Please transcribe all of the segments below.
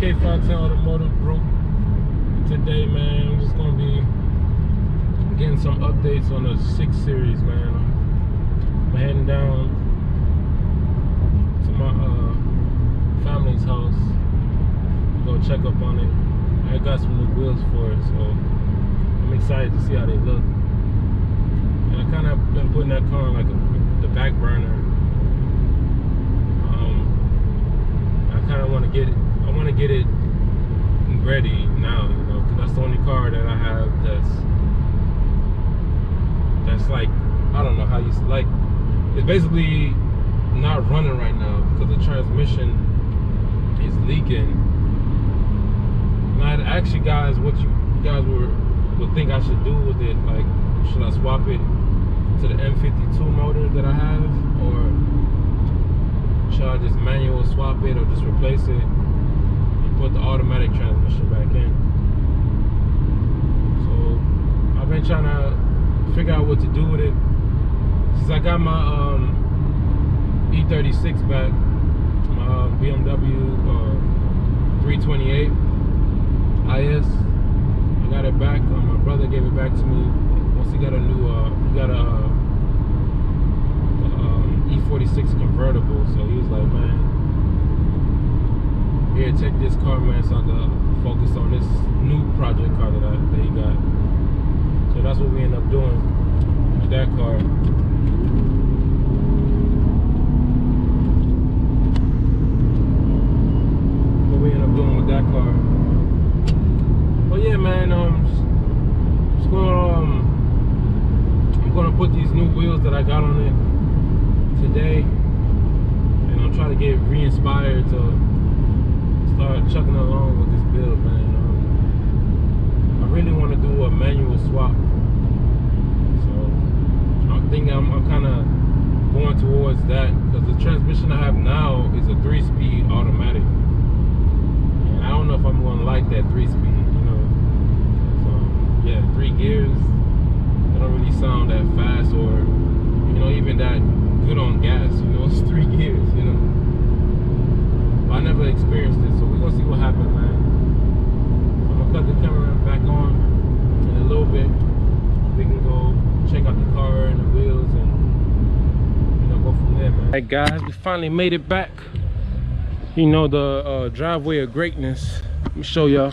e24 Automotive Group. Today, man, I'm just gonna be getting some updates on the 6 Series, man. I'm heading down to my family's house to go check up on it. I got some new wheels for it, so I'm excited to see how they look. And I kind of been putting that car on like the back burner. I kind of want to get it. I want to get it ready now, you know, because that's the only car that I have that's like, I don't know how you like. It's basically not running right now because the transmission is leaking. And I'd ask you guys what you guys would think I should do with it. Like, should I swap it to the M52 motor that I have, or should I just manual swap it, or just replace it and put the automatic transmission back in? So I've been trying to figure out what to do with it since I got my E36 back, my BMW 328 IS. I got it back. My brother gave it back to me once he got a new E46 convertible. So he was like, man, here, take this car, man, so I can focus on this new project car that he got. So that's what we end up doing with that car. What we end up doing with that car. Well, yeah, man, I'm gonna put these new wheels that I got on it today, and I'm trying to get re-inspired to start chucking along with this build, man. I really want to do a manual swap, so I'm thinking I'm kind of going towards that, because the transmission I have now is a 3-speed automatic, and I don't know if I'm going to like that 3-speed, you know. So yeah, 3 gears, they don't really sound that fast, or you know, even that good on gas, you know. It's 3 gears, you know. But I never experienced it, so we're gonna see what happens, man. I'm gonna cut the camera back on in a little bit. We can go check out the car and the wheels, and you know, go from there, man. Alright, guys, we finally made it back. You know, the driveway of greatness. Let me show y'all.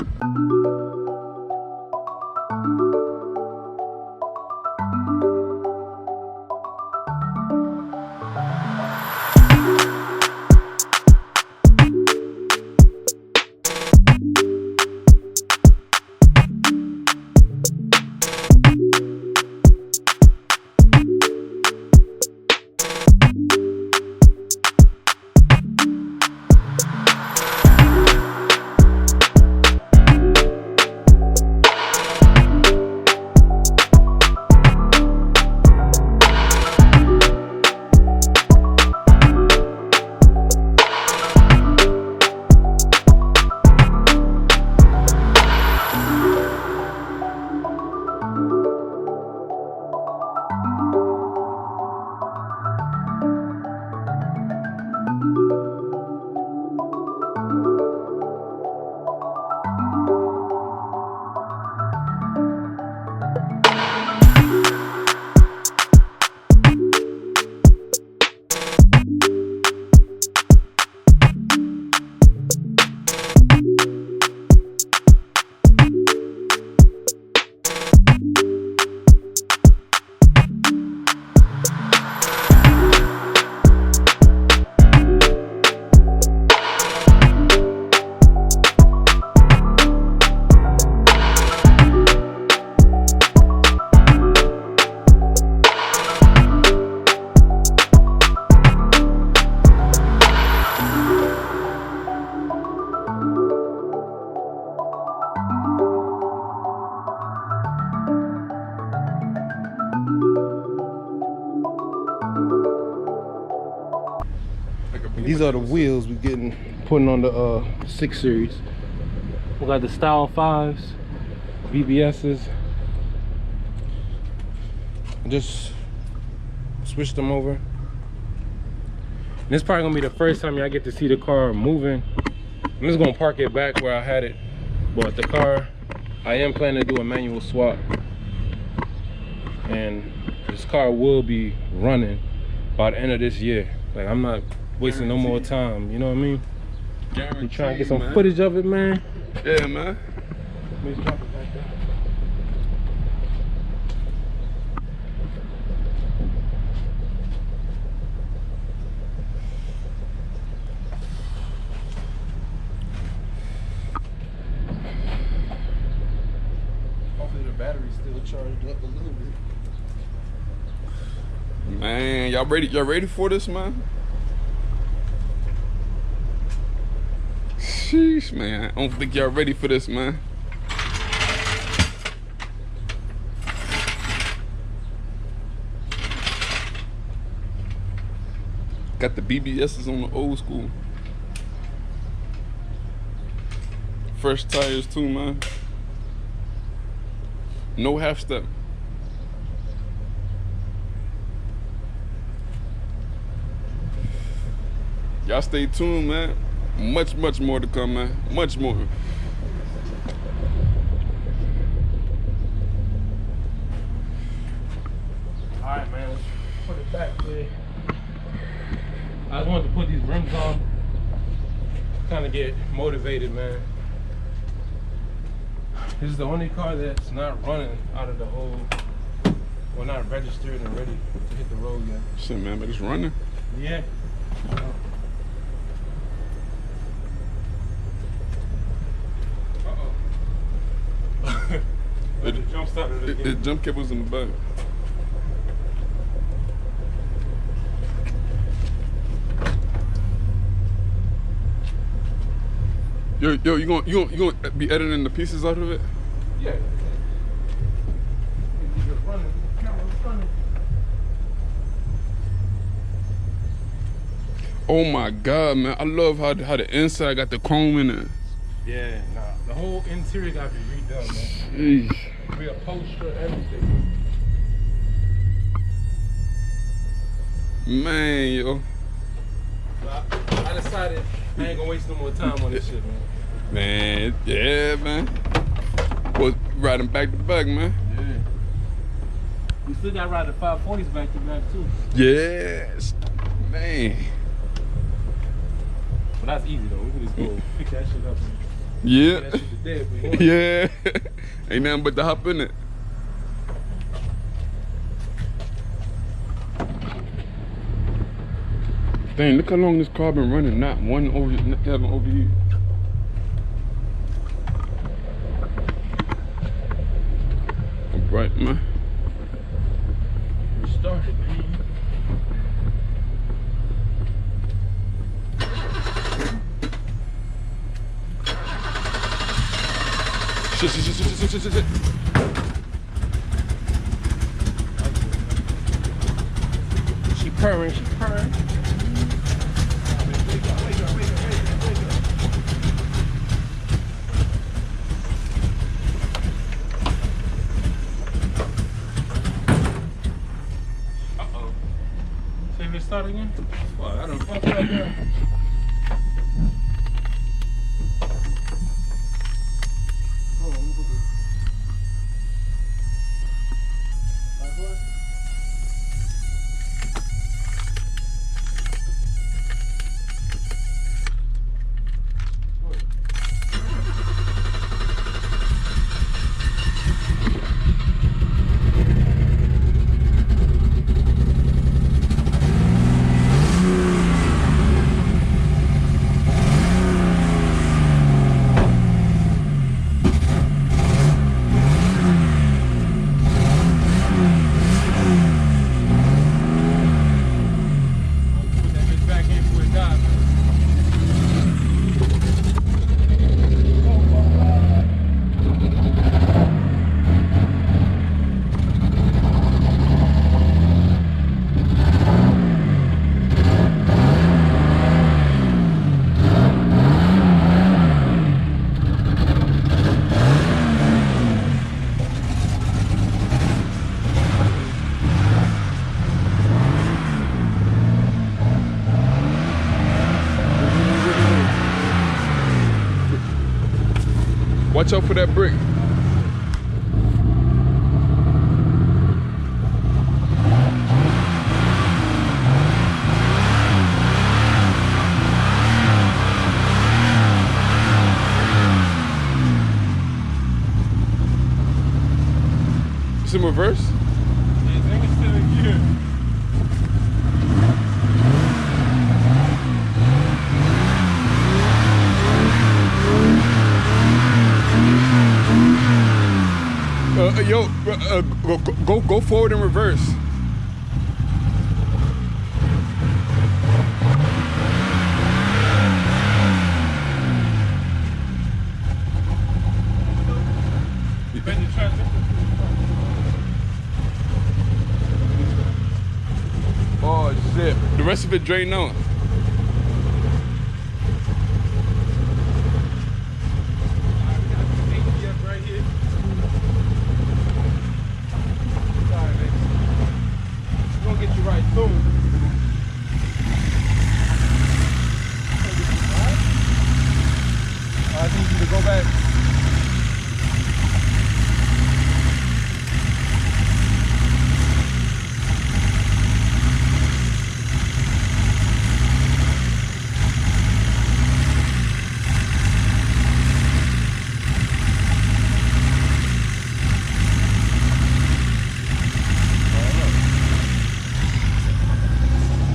These are the wheels we're getting putting on the 6 Series. We got the Style 5s, BBSs. Just switched them over. And this is probably gonna be the first time y'all get to see the car moving. I'm just gonna park it back where I had it. But the car, I am planning to do a manual swap. And this car will be running by the end of this year. Like, I'm not wasting no more time, you know what I mean? I'm trying to get some footage of it, man. Yeah, man. Let me drop it back there. Hopefully the battery's still charged up a little bit. Man, y'all ready? Y'all ready for this, man? Sheesh, man. I don't think y'all ready for this, man. Got the BBS's on the old school. Fresh tires too, man. No half step. Y'all stay tuned, man. Much more to come, man. Much more. Alright, man. Let's put it back there. I just wanted to put these rims on. Kind of get motivated, man. This is the only car that's not running out of the whole, well, not registered and ready to hit the road yet. Shit, man, but it's running. Yeah. It jump started again. It jump cables in the back. Yo, you gonna be editing the pieces out of it? Yeah. Oh my God, man! I love how the inside got the chrome in it. Yeah, nah. The whole interior got to be redone, man. Jeez. Reupholster, everything. Man, yo. I decided I ain't gonna waste no more time on this shit, man. Man, yeah, man. Was riding back to back, man. Yeah. We still got to ride the 540s back to back too. Yes, man. But that's easy though. We can just go pick that shit up. Yeah. That shit to dead if we want. Yeah. Ain't nothing but to hop in it. Dang, look how long this car been running. Not one over, haven't overheated. Right, man. We started, man. Shit. She purring. Uh-oh. See if it start again? Well, I don't fuck right now. Hold on, let me put this. Like what? Watch out for that brick. It's in reverse? Yeah, I think it's still in gear. Yo, go forward in reverse. Oh shit! The rest of it drained out. I need you to go back.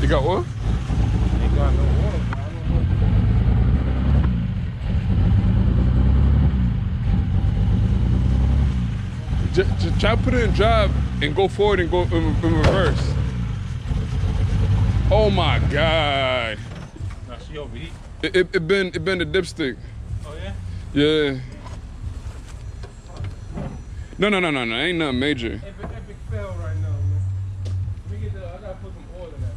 You got oil? Ain't got no water, bro. I don't know. Just try to put it in drive and go forward and go in reverse. Oh my God. Nah, she overheat. It been the dipstick. Oh yeah? Yeah. No. Ain't nothing major. Epic fail right now, man. Let me get I gotta put some oil in that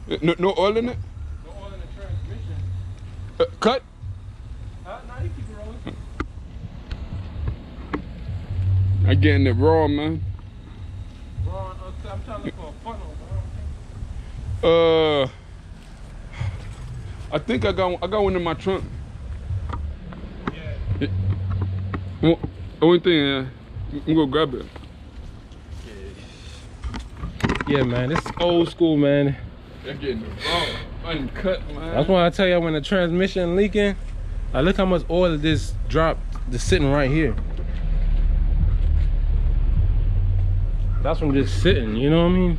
bitch, bro. No oil in it? No oil in the transmission. Cut? Nah, you keep it rolling. I'm getting it raw, man. Raw, I'm trying to look for a funnel, bro. I think I got one in my trunk. Yeah. Well, only thing, I'm gonna grab it. Yeah, man, this is old school, man. They're getting raw, uncut, man. That's why I tell you, when the transmission leaking, look how much oil this dropped, just sitting right here. That's from just sitting, you know what I mean?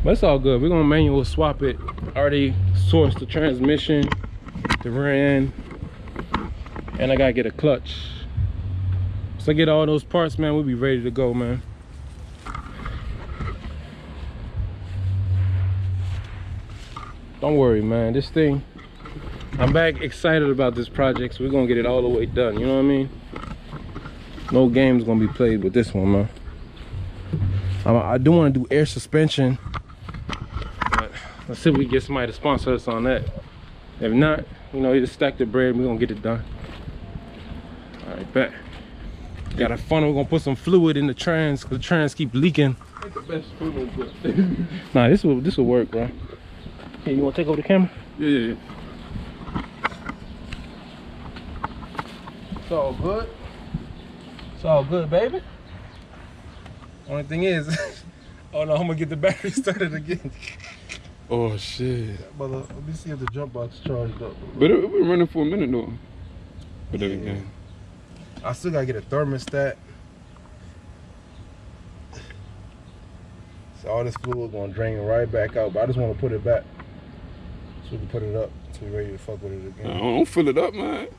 But it's all good. We're gonna manual swap it. Already sourced the transmission, the rear end, and I gotta get a clutch. So I get all those parts, man, we'll be ready to go, man. Don't worry, man. This thing, I'm back excited about this project, so we're gonna get it all the way done, you know what I mean? No games gonna be played with this one, man. I do want to do air suspension, but let's see if we can get somebody to sponsor us on that. If not, you know, you just stack the bread and we're gonna get it done. All right, bet. Got a funnel, we're gonna put some fluid in the trans, because the trans keep leaking. Ain't the best fluid, but Nah, this will work, bro. Hey, you wanna take over the camera? yeah. It's all good. It's all good, baby. Only thing is, oh no, I'm gonna get the battery started again. Oh shit. But let me see if the jump box charged up. But it been running for a minute though. But then again, I still gotta get a thermostat. So all this fluid gonna drain right back out. But I just want to put it back so we can put it up so we're ready to fuck with it again. don't fill it up, man.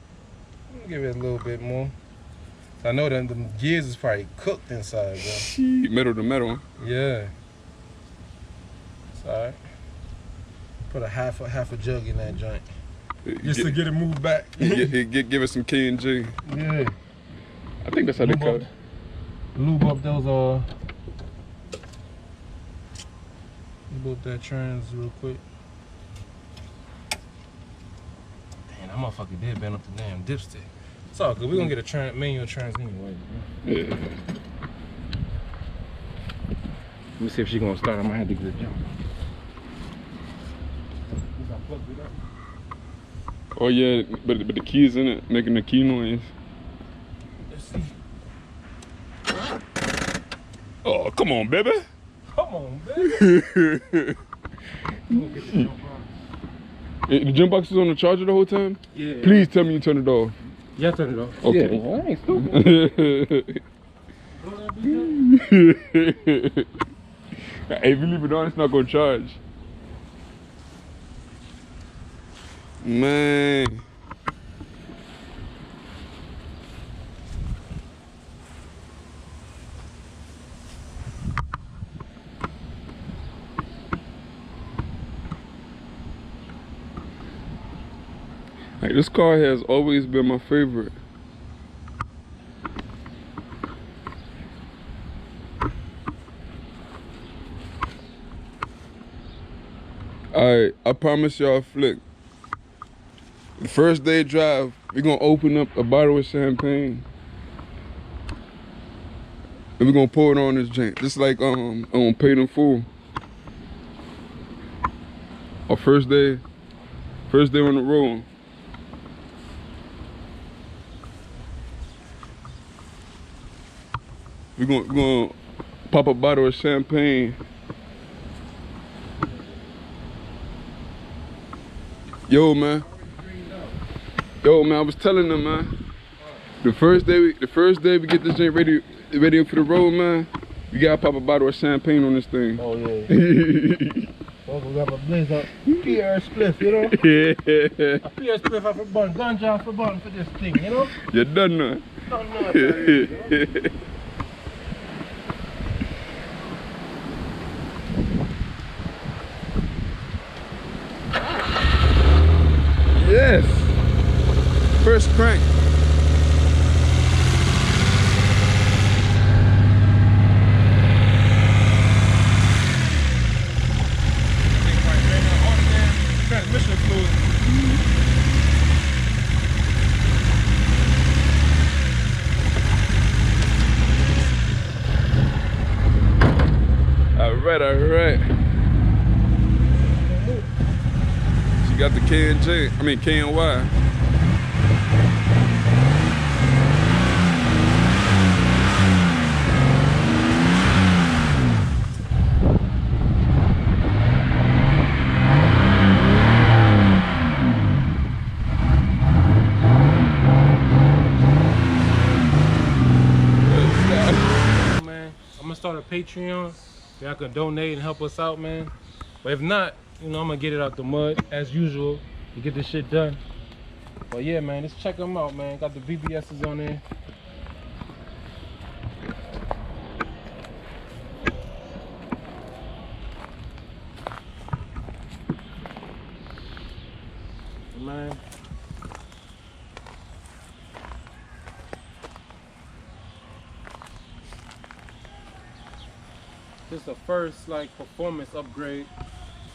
Give it a little bit more. I know that the gears is probably cooked inside, bro. Shit, metal to metal. Yeah. It's alright. Put a half a jug in that joint. Just to get it moved back. Give it some K&J. Yeah. I think that's how they cut it. Lube up those lube up that trans real quick. Damn, that motherfucker did bend up the damn dipstick. It's all good. We're gonna get a manual trans anyway. Yeah. Let me see if she's gonna start. I might have to get a jump. Oh yeah, but the key's in it, making the key noise. Oh, come on, baby. Come on, baby. The gym box is on the charger the whole time? Yeah. Please tell me you turn it off. Yeah, turn it off. Okay. Yeah, I ain't stupid. Hey, if you leave it on, it's not gonna charge. Man. Like, this car has always been my favorite. Alright, I promise y'all, flick. The first day drive, we're gonna open up a bottle of champagne. And we're gonna pour it on this drink. Just like on Paid in Full. Our first day on the road. We're gonna pop a bottle of champagne. Yo, man, I was telling them, man, the first day we get this drink ready for the road, man, we gotta pop a bottle of champagne on this thing. Oh, yeah. Oh, we got a blaze up. PR spliff, you know? Yeah. A PR spliff off a bun, ganja off a bun for this thing, you know? You done now. Don't know what that is, you know? Yes. First crank. Transmission fluid. All right. She got the K&Y. Start a Patreon where I can donate and help us out, man. But if not, you know, I'm gonna get it out the mud as usual to get this shit done. But yeah, man, let's check them out, man. Got the VBS's on there. Man. This is the first like performance upgrade.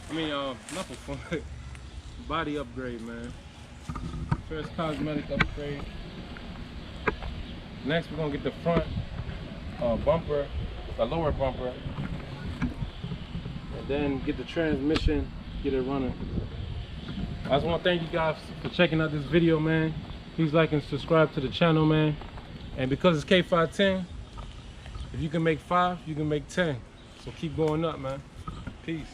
I mean, not performance, body upgrade, man. First cosmetic upgrade. Next, we're gonna get the front bumper, the lower bumper, and then get the transmission, get it running. I just want to thank you guys for checking out this video, man. Please like and subscribe to the channel, man. And because it's K510, if you can make 5, you can make 10. So keep going up, man. Peace.